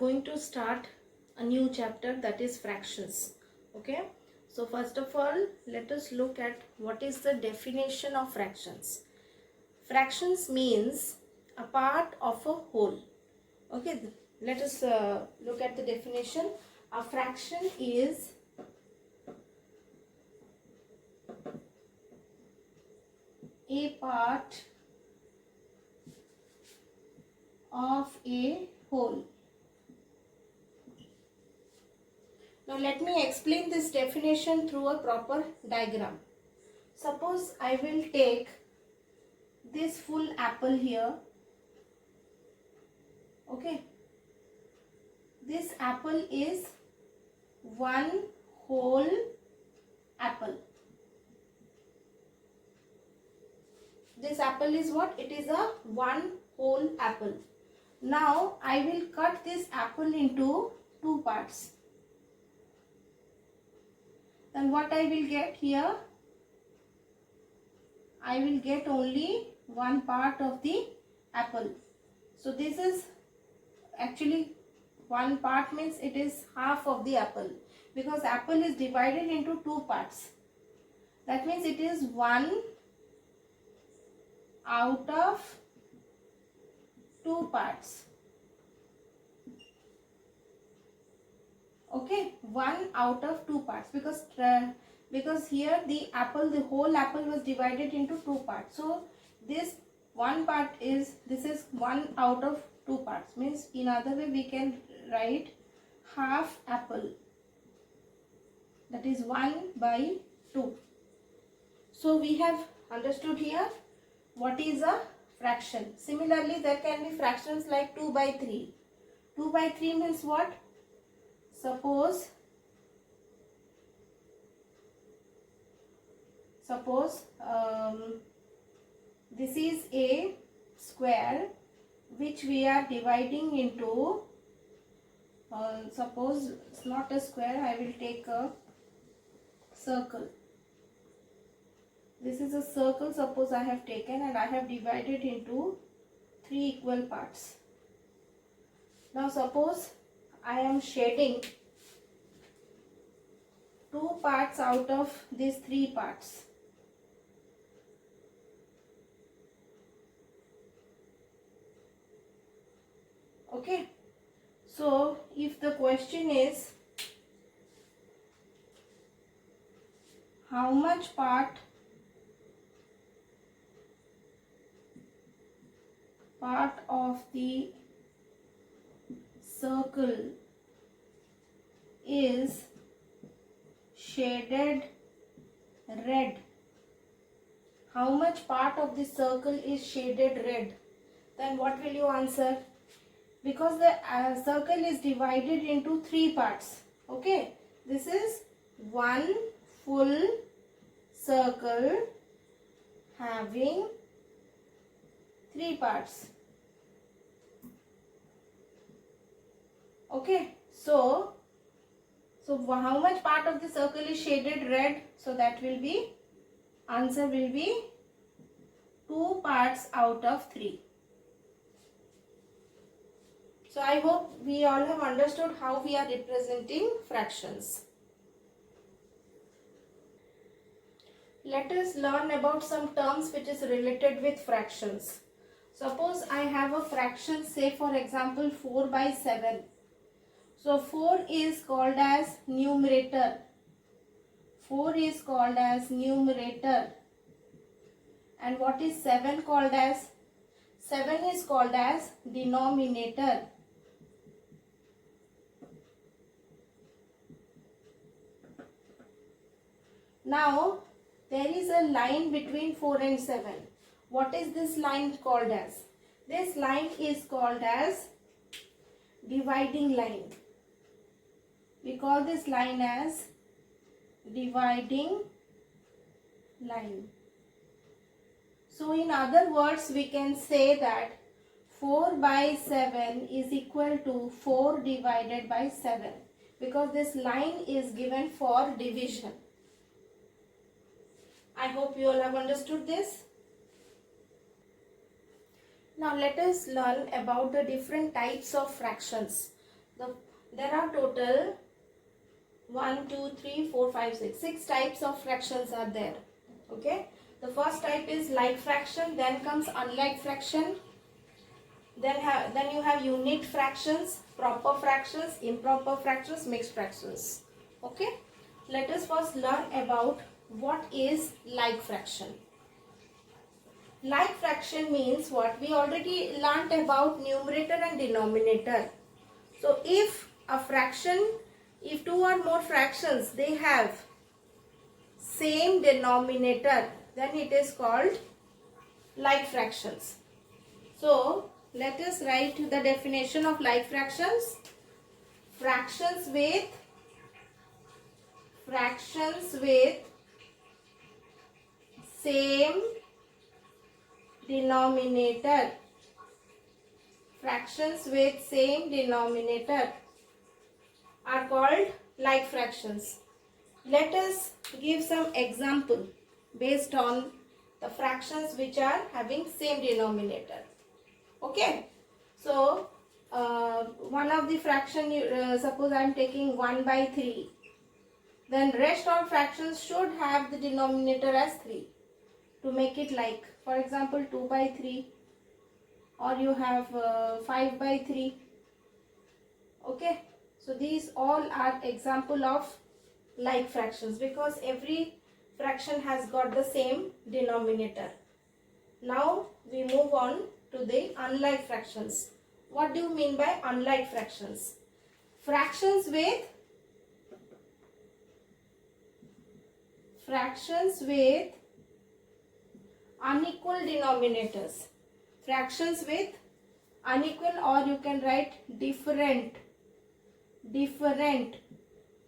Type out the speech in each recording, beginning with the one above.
going to start a new chapter, that is fractions. Okay, so first of all, let us look at what is the definition of fractions. Fractions means a part of a whole. Okay, let us look at the definition. A fraction is a part of a whole. Now let me explain this definition through a proper diagram. Suppose I will take this full apple here. Okay, this apple is one whole apple. This apple is what? It is a one whole apple. Now I will cut this apple into two parts. Then what I will get here? I will get only one part of the apple. So this is actually one part, means it is half of the apple, because apple is divided into two parts. That means it is one out of two parts. Okay, one out of two parts, because here the whole apple was divided into two parts. So this one part is, this is one out of two parts, means in other way we can write half apple, that is 1/2. So we have understood here what is a fraction. Similarly, there can be fractions like 2/3. 2/3 means what? Suppose this is a square which we are dividing into, suppose it's not a square, I will take a circle. This is a circle, suppose I have taken, and I have divided into 3 equal parts. Now suppose I am shading 2 parts out of these 3 parts. Okay, so if the question is how much part of the circle is shaded red, how much part of the circle is shaded red, then what will you answer? Because the circle is divided into 3 parts. Okay, this is one full circle having 3 parts. Okay, so how much part of the circle is shaded red? So that will be, answer will be 2 parts out of 3. So I hope we all have understood how we are representing fractions. Let us learn about some terms which is related with fractions. Suppose I have a fraction, say for example 4/7. So 4 is called as numerator. 4 is called as numerator. And what is 7 called as? 7 is called as denominator. Now there is a line between 4 and 7. What is this line called as? This line is called as dividing line. We call this line as dividing line. So in other words, we can say that 4/7 is equal to 4 divided by 7, because this line is given for division. I hope you all have understood this. Now let us learn about the different types of fractions. There are total 1, 2, 3, 4, 5, 6. 6 types of fractions are there. Okay. The first type is like fraction. Then comes unlike fraction. Then you have unit fractions, proper fractions, improper fractions, mixed fractions. Okay. Let us first learn about what is like fraction. Like fraction means what? We already learnt about numerator and denominator. So if a fraction, if two or more fractions, they have same denominator, then it is called like fractions. So let us write the definition of like fractions. Fractions with same denominator. Fractions with same denominator are called like fractions. Let us give some example based on the fractions which are having same denominator. Okay. So, one of the fraction, suppose I am taking 1 by 3. Then rest all fractions should have the denominator as 3 to make it like. For example, 2 by 3 or you have 5 by 3. Okay. So, these all are example of like fractions because every fraction has got the same denominator. Now we move on to the unlike fractions. What do you mean by unlike fractions? Fractions with unequal denominators. Fractions with unequal, or you can write different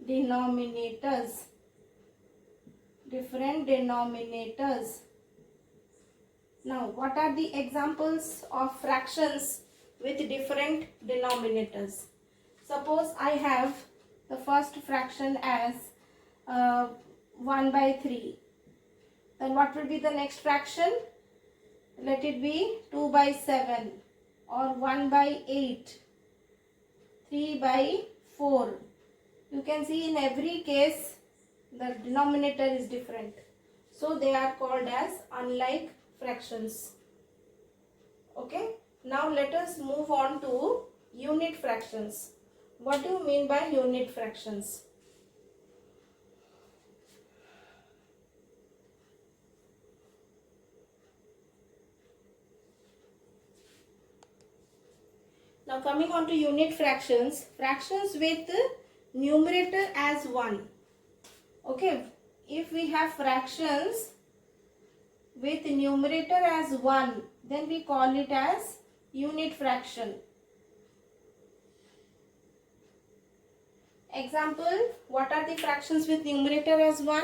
denominators. Now, what are the examples of fractions with different denominators? Suppose I have the first fraction as 1 by 3. Then what will be the next fraction? Let it be 2 by 7 or 1 by 8, 3 by 4. You can see in every case the denominator is different. So they are called as unlike fractions. Okay. Now let us move on to unit fractions. What do you mean by unit fractions? Now coming on to unit fractions, fractions with numerator as 1. Okay, if we have fractions with numerator as 1, then we call it as unit fraction. Example, what are the fractions with numerator as 1?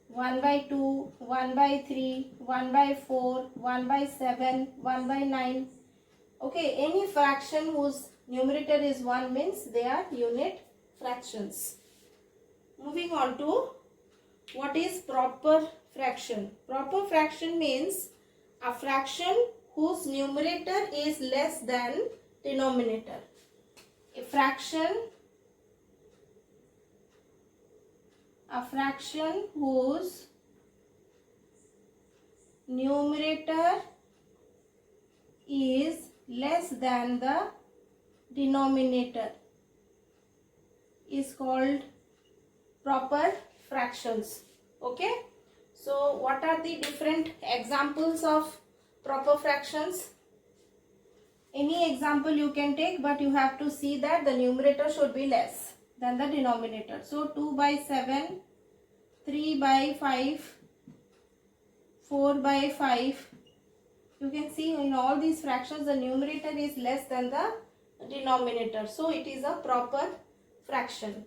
1 by 2, 1 by 3, 1 by 4, 1 by 7, 1 by 9. Okay, any fraction whose numerator is 1 means they are unit fractions. Moving on to what is proper fraction. Proper fraction means a fraction whose numerator is less than denominator. A fraction whose numerator is less than the denominator is called proper fractions. Okay. So what are the different examples of proper fractions? Any example you can take, but you have to see that the numerator should be less than the denominator. So 2 by 7, 3 by 5, 4 by 5. You can see in all these fractions the numerator is less than the denominator. So it is a proper fraction.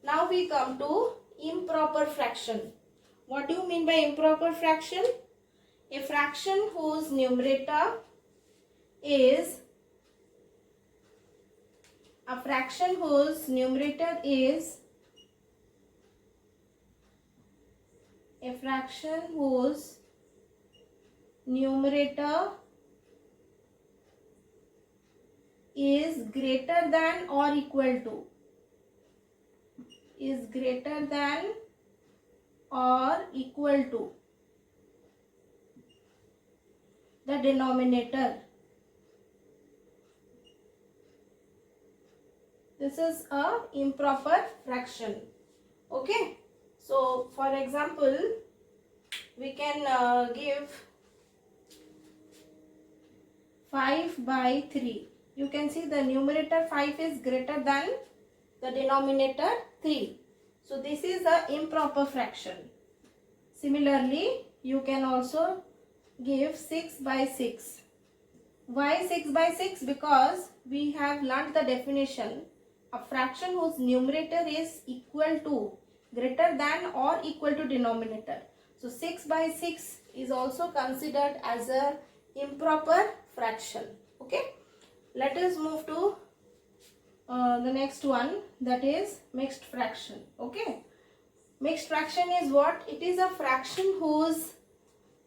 Now we come to improper fraction. What do you mean by improper fraction? A fraction whose numerator is is greater than or equal to, is greater than or equal to the denominator. This is a improper fraction. Okay. So for example, we can give 5 by 3. You can see the numerator 5 is greater than the denominator 3. So this is a improper fraction. Similarly, you can also give 6 by 6. Why 6 by 6? Because we have learnt the definition. A fraction whose numerator is equal to, greater than or equal to denominator. So 6 by 6 is also considered as a improper fraction. Okay. Let us move to the next one, that is mixed fraction. Okay. Mixed fraction is what? It is a fraction whose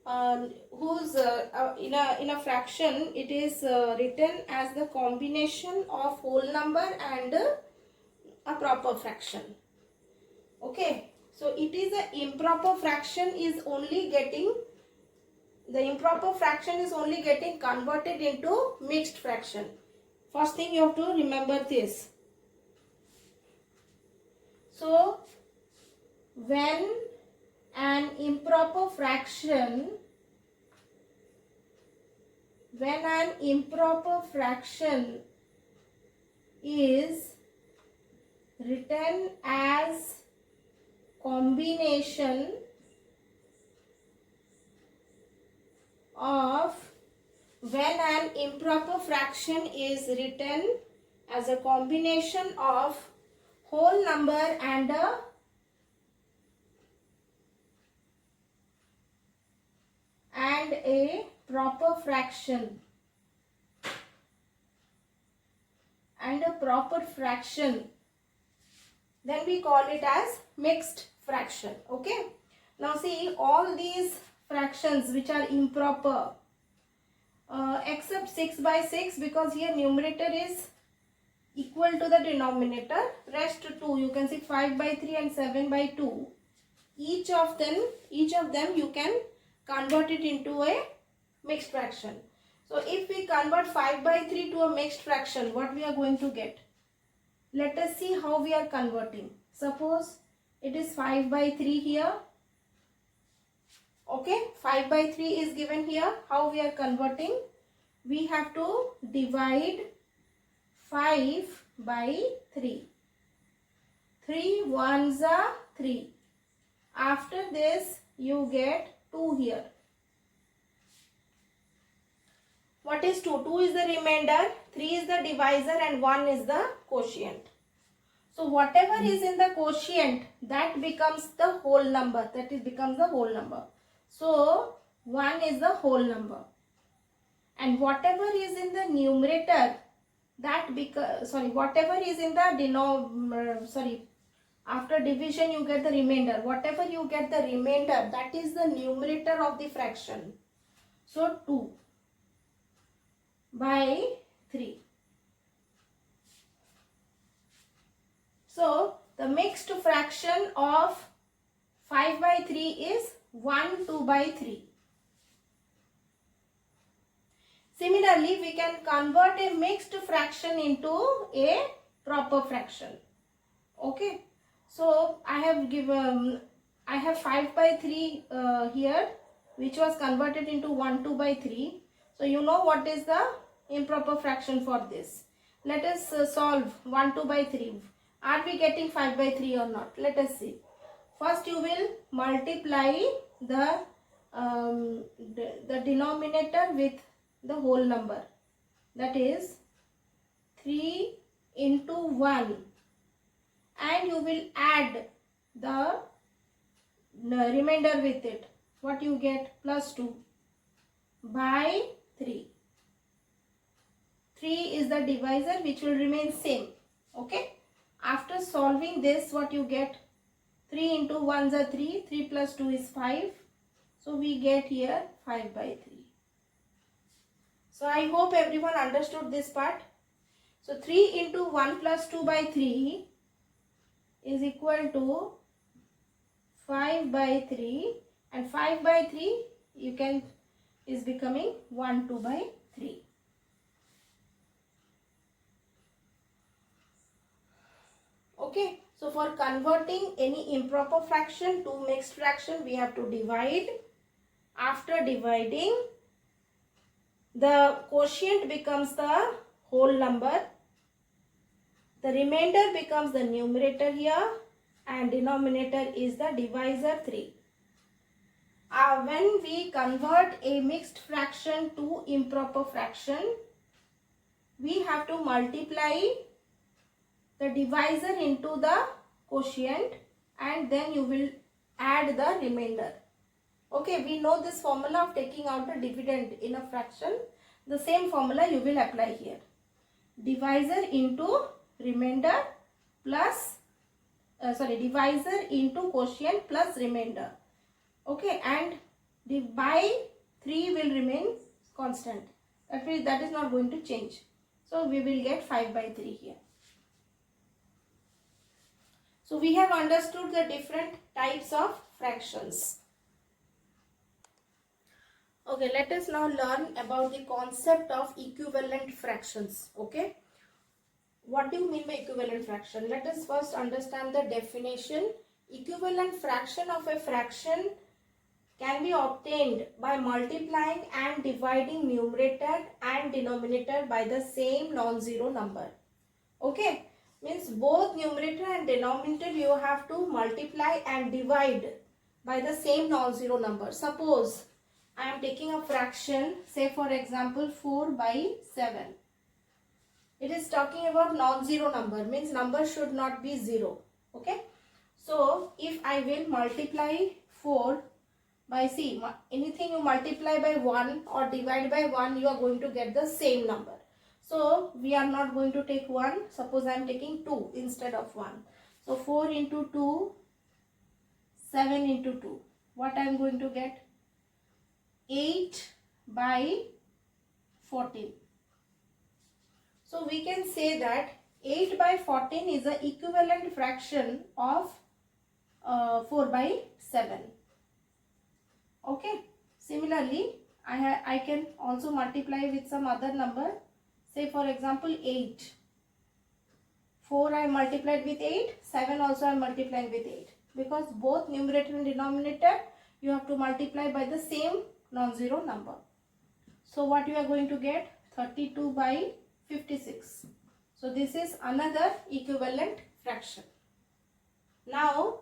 in a fraction it is written as the combination of whole number and a proper fraction. Okay. So it is a improper fraction is only getting, the improper fraction is only getting converted into mixed fraction. First thing you have to remember this. So when an improper fraction is written as combination of, when an improper fraction is written as a combination of whole number and a proper fraction, then we call it as mixed fraction. Okay. Now see, all these fractions which are improper except 6 by 6, because here numerator is equal to the denominator, rest 2, you can see 5 by 3 and 7 by 2, each of them you can convert it into a mixed fraction. So if we convert 5 by 3 to a mixed fraction, what we are going to get? Let us see how we are converting. Suppose it is 5 by 3 here. Okay, 5 by 3 is given here. How we are converting? We have to divide 5 by 3. 3 ones are 3. After this you get 2 here. What is 2? 2 is the remainder, 3 is the divisor and 1 is the quotient. So whatever is in the quotient, that becomes the whole number. That is becomes the whole number. So 1 is the whole number. And whatever is in the numerator, that becomes, whatever is in the denominator, after division you get the remainder. Whatever you get the remainder, that is the numerator of the fraction. So 2 by 3. So the mixed fraction of 5 by 3 is 1 2 by 3. Similarly, we can convert a mixed fraction into a proper fraction. Okay. So I have 5 by 3 here, which was converted into 1 2 by 3. So you know what is the improper fraction for this. Let us solve 1 2 by 3. Are we getting 5 by 3 or not? Let us see. First you will multiply the denominator with the whole number. That is 3 into 1. And you will add the remainder with it. What you get? Plus 2 by 3. 3 is the divisor, which will remain same. Okay. After solving this, what you get? 3 into 1 is 3. 3 plus 2 is 5. So we get here 5 by 3. So I hope everyone understood this part. So 3 into 1 plus 2 by 3 is equal to 5 by 3, and 5 by 3 you can is becoming 1 2 by 3. Okay, so for converting any improper fraction to mixed fraction, we have to divide. After dividing, the quotient becomes the whole number, the remainder becomes the numerator here, and denominator is the divisor 3. When we convert a mixed fraction to improper fraction, we have to multiply the divisor into the quotient, and then you will add the remainder. Okay, we know this formula of taking out the dividend in a fraction. The same formula you will apply here. Divisor into remainder plus divisor into quotient plus remainder. Okay, and by 3 will remain constant. That means that is not going to change. So we will get 5 by 3 here. So we have understood the different types of fractions. Okay, let us now learn about the concept of equivalent fractions. Okay, what do you mean by equivalent fraction? Let us first understand the definition. Equivalent fraction of a fraction can be obtained by multiplying and dividing numerator and denominator by the same non-zero number. Okay, means both numerator and denominator you have to multiply and divide by the same non-zero number. Suppose I am taking a fraction, say for example 4 by 7. It is talking about non-zero number, means number should not be 0. Okay, so if I will multiply 4 by, see, anything you multiply by 1 or divide by 1, you are going to get the same number. So we are not going to take 1. Suppose I am taking 2 instead of 1. So 4 into 2, 7 into 2. What I am going to get? 8 by 14. So we can say that 8 by 14 is the equivalent fraction of 4 by 7. Okay. Similarly, I can also multiply with some other number. Say for example 8. 4 I multiplied with 8. 7 also I am multiplying with 8. Because both numerator and denominator you have to multiply by the same non-zero number. So what you are going to get? 32 by 56. So this is another equivalent fraction. Now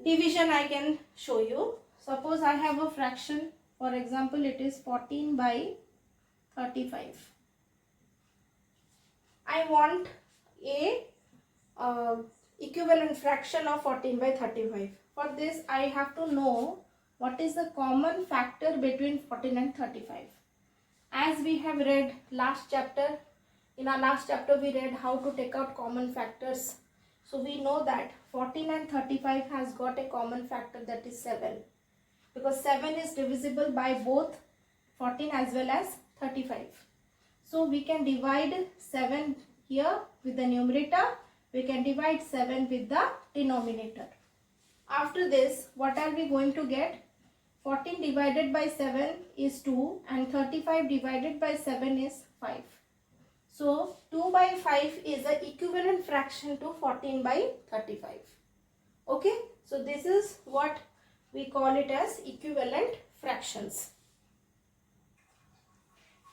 division I can show you. Suppose I have a fraction, for example it is 14 by 35. I want a equivalent fraction of 14 by 35. For this I have to know what is the common factor between 14 and 35. As we have read last chapter, in our last chapter we read how to take out common factors. So we know that 14 and 35 has got a common factor, that is 7. Because 7 is divisible by both 14 as well as 35. So we can divide 7 here with the numerator. We can divide 7 with the denominator. After this, what are we going to get? 14 divided by 7 is 2 and 35 divided by 7 is 5. So 2 by 5 is the equivalent fraction to 14 by 35. Okay, so this is what we call it as equivalent fractions.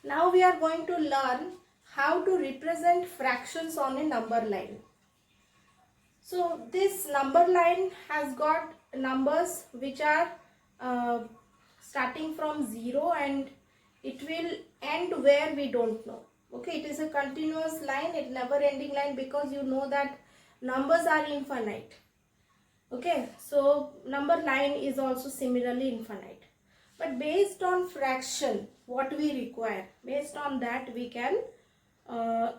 Now we are going to learn how to represent fractions on a number line. So this number line has got numbers which are starting from 0 and it will end where we don't know. Okay, it is a continuous line, it never ending line, because you know that numbers are infinite. Okay, so number line is also similarly infinite. But based on fraction, what we require, based on that we can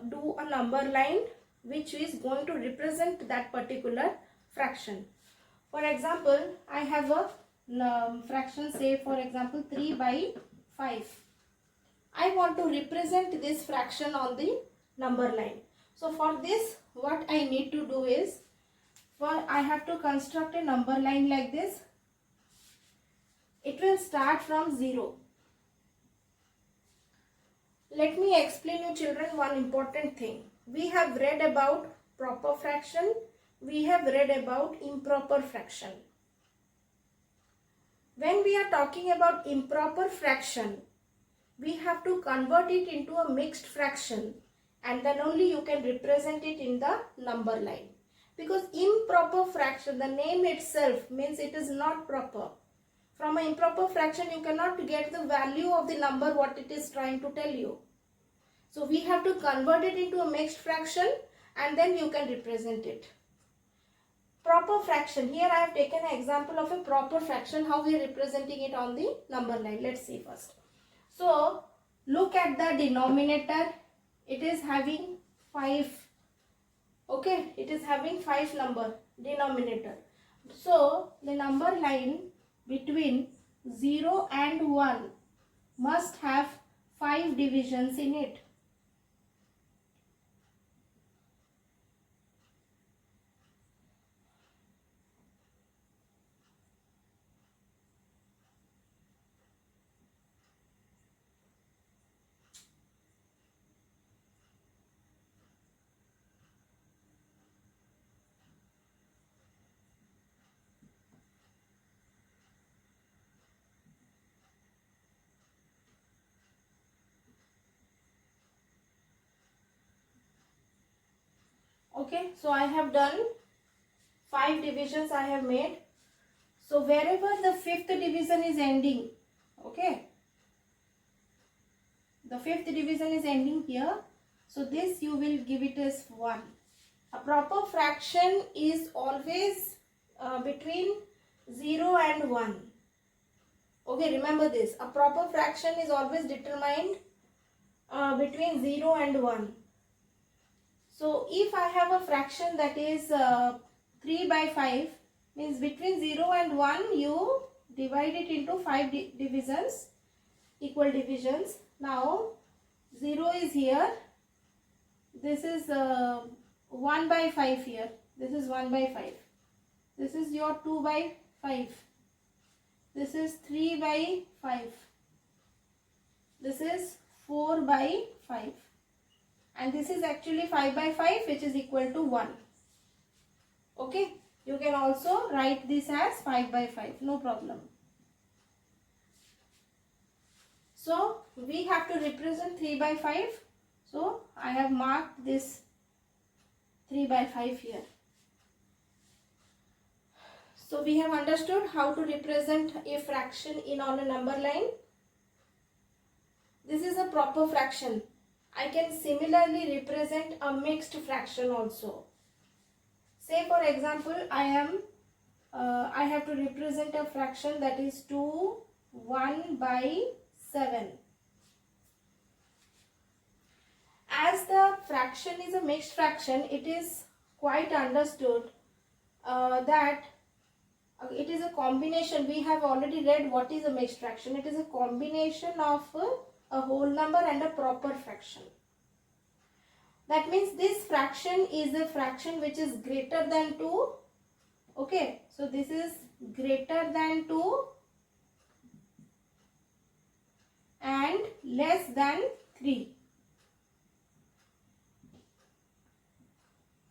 do a number line which is going to represent that particular fraction. For example, I have a fraction, say for example 3 by 5. I want to represent this fraction on the number line. So for this, what I need to do is, I have to construct a number line like this. It will start from 0. Let me explain you children one important thing. We have read about proper fraction. We have read about improper fraction. When we are talking about improper fraction, we have to convert it into a mixed fraction, and then only you can represent it in the number line. Because improper fraction, the name itself means it is not proper. From an improper fraction, you cannot get the value of the number what it is trying to tell you. So we have to convert it into a mixed fraction, and then you can represent it. Proper fraction. Here I have taken an example of a proper fraction, how we are representing it on the number line. Let's see first. So look at the denominator. It is having 5. Okay, it is having 5 number denominator. So the number line between 0 and 1 must have 5 divisions in it. Okay, so I have done 5 divisions I have made. So wherever the 5th division is ending, okay, the 5th division is ending here. So this you will give it as 1. A proper fraction is always between 0 and 1. Okay, remember this. A proper fraction is always determined between 0 and 1. So if I have a fraction that is 3 by 5, means between 0 and 1 you divide it into 5 divisions, equal divisions. Now 0 is here, this is 1 by 5 here, this is 1 by 5, this is your 2 by 5, this is 3 by 5, this is 4 by 5, and this is actually 5 by 5, which is equal to 1. Okay, you can also write this as 5 by 5, no problem. So we have to represent 3 by 5. So I have marked this 3 by 5 here. So we have understood how to represent a fraction on a number line. This is a proper fraction. I can similarly represent a mixed fraction also. Say for example, I have to represent a fraction that is 2 1 by 7. As the fraction is a mixed fraction, it is quite understood that it is a combination. We have already read what is a mixed fraction. It is a combination of a whole number and a proper fraction. That means this fraction is a fraction which is greater than 2. Okay, so this is greater than 2 and less than 3.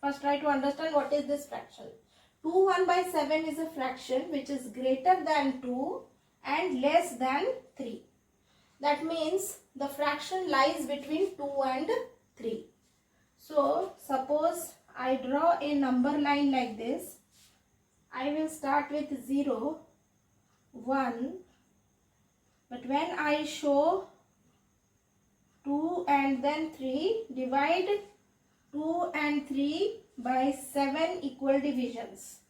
First try to understand what is this fraction. 2 1 by 7 is a fraction which is greater than 2 and less than 3. That means the fraction lies between 2 and 3. So suppose I draw a number line like this. I will start with 0, 1, but when I show 2 and then 3, divide 2 and 3 by 7 equal divisions.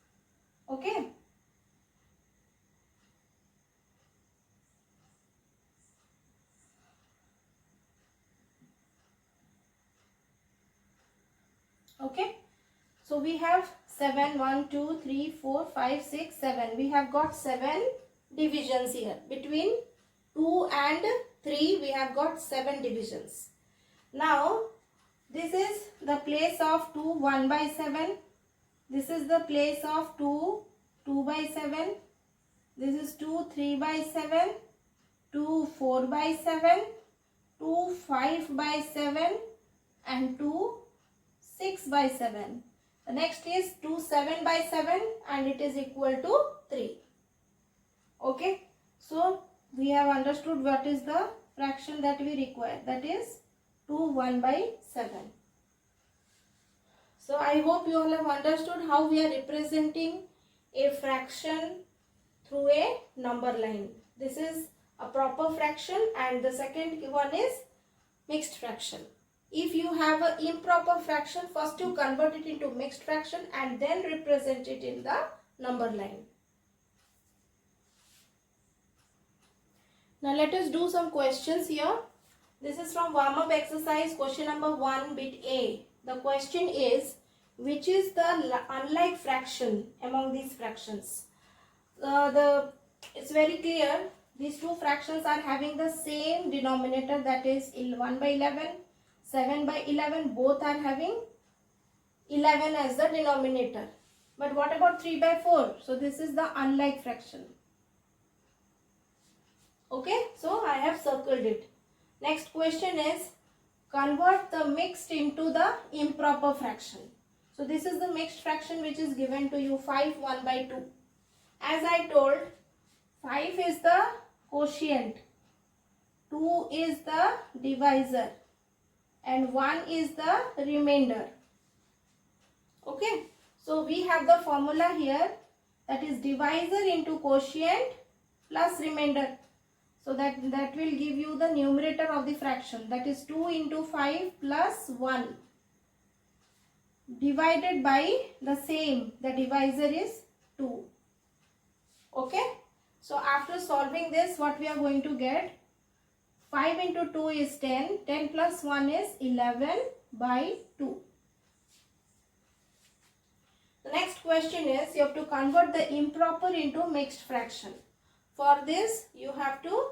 Okay. Okay. So we have 7, 1, 2, 3, 4, 5, 6, 7. We have got 7 divisions here. Between 2 and 3 we have got 7 divisions. Now this place of 2 1 by 7. This is the place of 2 2 by 7. This is 2 3 by 7, 2 4 by 7, 2 5 by 7 and 2 6 by 7. The next is 2 7 by 7 and it is equal to 3. Okay. So we have understood what is the fraction that we require, that is 2 1 by 7. So I hope you all have understood how we are representing a fraction through a number line. This is a proper fraction and the second one is mixed fraction. If you have an improper fraction, first you convert it into mixed fraction and then represent it in the number line. Now let us do some questions here. This is from warm-up exercise, question number 1, bit A. The question is, which is the unlike fraction among these fractions? It's very clear, these two fractions are having the same denominator, that is 1 by 11, 7 by 11, both are having 11 as the denominator. But what about 3 by 4? So this is the unlike fraction. Okay, so I have circled it. Next question is, convert the mixed into the improper fraction. So this is the mixed fraction which is given to you, 5 1 by 2. As I told, 5 is the quotient, 2 is the divisor and 1 is the remainder. Okay, so we have the formula here, that is divisor into quotient plus remainder. So that will give you the numerator of the fraction, that is 2 into 5 plus 1 divided by the same, the divisor is 2. Okay, so after solving this, what we are going to get, 5 into 2 is 10, 10 plus 1 is 11 by 2. The next question is, you have to convert the improper into mixed fraction. For this, you have to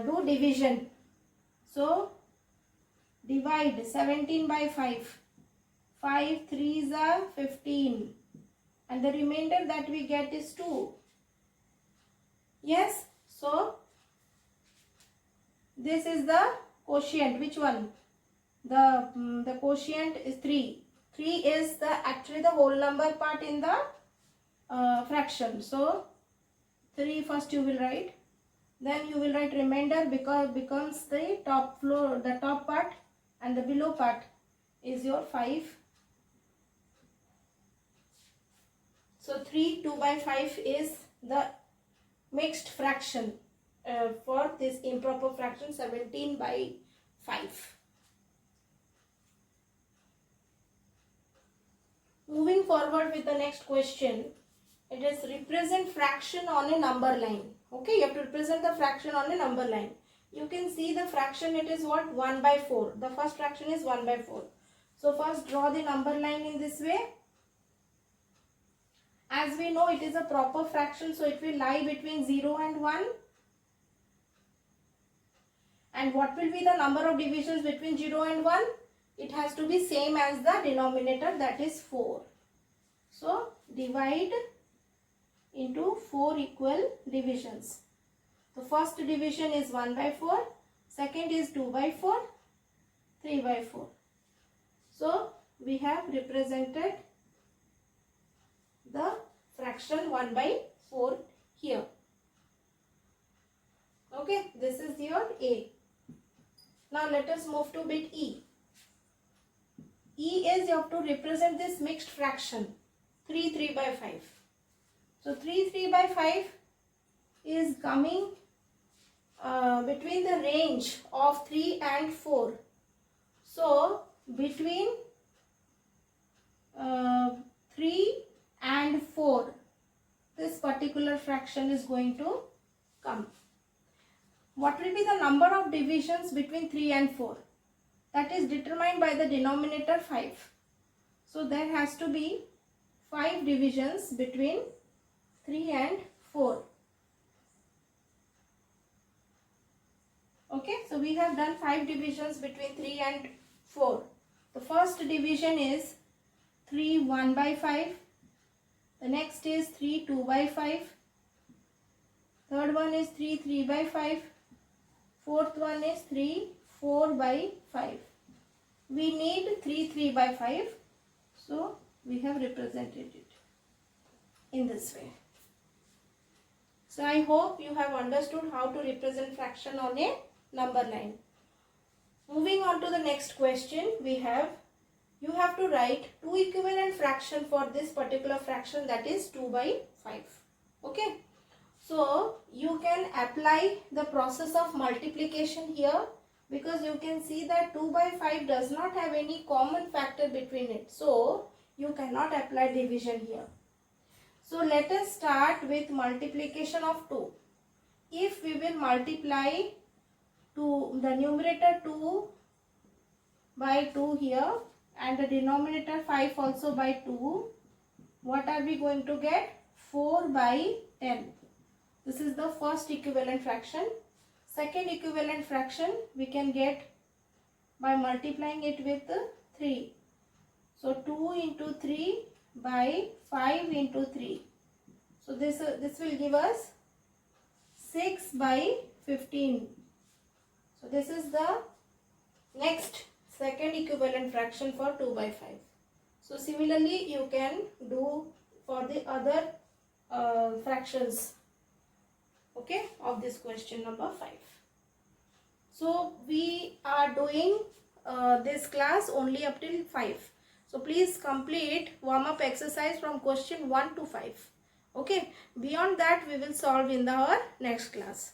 do division. So, divide 17 by 5. 5 3s are 15. And the remainder that we get is 2. Yes, so this is the quotient. Which one? The quotient is 3. 3 is actually the whole number part in the fraction. So 3 first you will write, then you will write remainder, because becomes the top floor, the top part, and the below part is your 5. So 3 2 by 5 is the mixed fraction for this improper fraction, 17 by 5. Moving forward with the next question, it is represent fraction on a number line. Okay, you have to represent the fraction on a number line. You can see the fraction, it is what? 1 by 4. The first fraction is 1 by 4. So first draw the number line in this way. As we know, it is a proper fraction, so it will lie between 0 and 1. And what will be the number of divisions between 0 and 1? It has to be same as the denominator, that is 4. So divide into 4 equal divisions. The first division is 1 by 4, second is 2 by 4, 3 by 4. So we have represented the fraction 1 by 4 here. Okay, this is your A. Now let us move to bit E. E is you have to represent this mixed fraction, 3 3 by 5. So 3 3 by 5 is coming between the range of 3 and 4. So between 3 and 4, this particular fraction is going to come. What will be the number of divisions between 3 and 4? That is determined by the denominator 5. So there has to be 5 divisions between 3 and 4. Okay, so we have done 5 divisions between 3 and 4. The first division is 3 1 by 5. The next is 3 2 by 5. Third one is 3 3 by 5. Fourth one is 3 4 by 5. We need 3 3 by 5. So we have represented it in this way. So I hope you have understood how to represent fraction on a number line. Moving on to the next question, you have to write two equivalent fraction for this particular fraction, that is 2 by 5. Okay. So you can apply the process of multiplication here, because you can see that 2 by 5 does not have any common factor between it. So you cannot apply division here. So let us start with multiplication of 2. If we will multiply the numerator 2 by 2 here and the denominator 5 also by 2, what are we going to get? 4 by 10. This is the first equivalent fraction. Second equivalent fraction we can get by multiplying it with 3. So 2 into 3 by 5 into 3. So this will give us 6 by 15. So this is the next second equivalent fraction for 2 by 5. So similarly you can do for the other fractions, okay, of this question number 5. So we are doing this class only up till 5. So please complete warm-up exercise from question 1 to 5. Okay. Beyond that we will solve in our next class.